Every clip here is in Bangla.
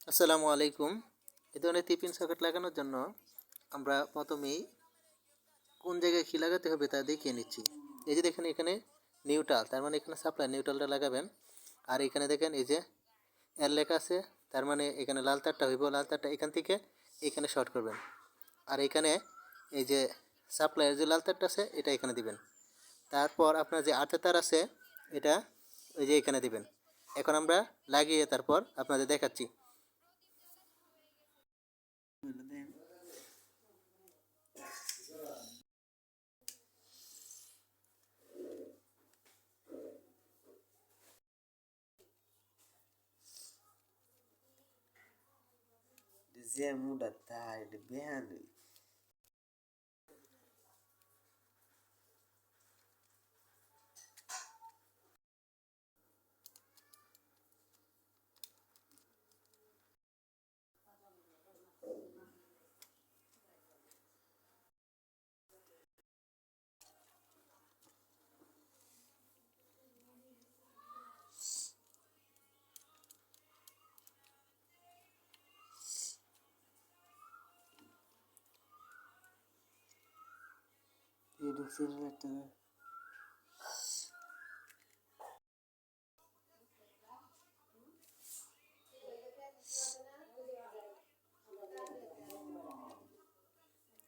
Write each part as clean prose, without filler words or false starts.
আসসালামু আলাইকুম। এই ধরনের টিফিন সকেট লাগানোর জন্য আমরা প্রথমেই কোন জায়গায় কী লাগাতে হবে তা দেখিয়ে নিচ্ছি। এই যে দেখেন এখানে নিউট্রাল, তার মানে এখানে সাপ্লাই নিউট্রালটা লাগাবেন। আর এখানে দেখেন এই যে এর লেখা আছে, তার মানে এখানে লাল তারটা হইব, লাল তারটা এখান থেকে এখানে শর্ট করবেন। আর এখানে এই যে সাপ্লাইয়ের যে লাল তারটা আছে এটা এখানে দিবেন। তারপর আপনার যে আর্থের তার আছে এটা ওই যে এখানে দিবেন। এখন আমরা লাগিয়ে তারপর আপনাদের দেখাচ্ছি। Zé muda tarde, bem. Ele se retorna.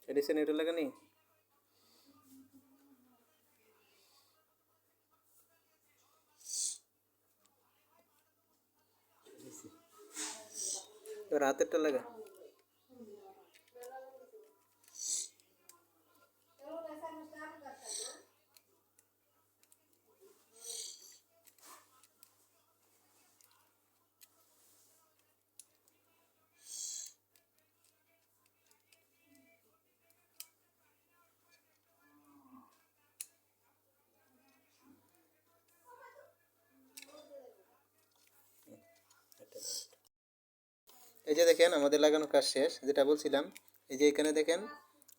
Edison এটা লাগানি রাতেরটা লাগা। এই যে দেখেন আমাদের লাগানোর কাজ শেষ, যেটা বলছিলাম। এই যে এখানে দেখেন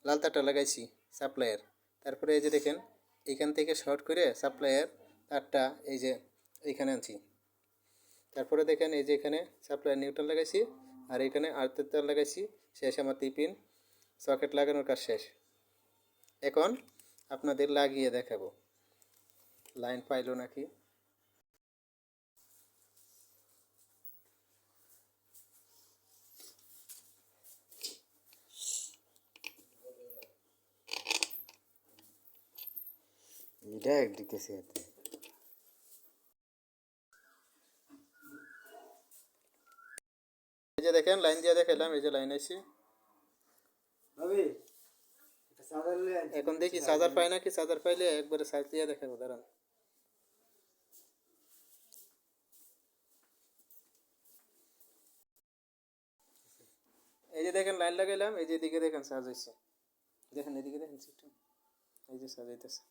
লাল তারটা লাগাইছি সাপ্লাইয়ের। তারপরে এই যে দেখেন এইখান থেকে শর্ট করে সাপ্লাইয়ের তারটা এই যে এইখানে আনছি। তারপরে দেখেন এই যে এখানে সাপ্লাইয়ের নিউট্রাল লাগাইছি, আর এখানে আর্থের তার লাগাইছি। শেষ আমার টিফিন সকেট লাগানোর কাজ শেষ। এখন আপনাদের লাগিয়ে দেখাবো লাইন পাইলো নাকি। Ele é de que se এই যে দেখেন লাইন দিয়ে দেখাইলাম, এই যে লাইন আছে। এখন দেখি চার্জার পাই নাকি, চার্জার পাইলে একবারে সাইড দিয়ে দেখাবো, দাঁড়ান। এই যে দেখেন লাইন লাগাইলাম, এই যে এদিকে দেখেন চার্জ হয়েছে। দেখেন এদিকে দেখেন, এই যে চার্জ হইতেছে।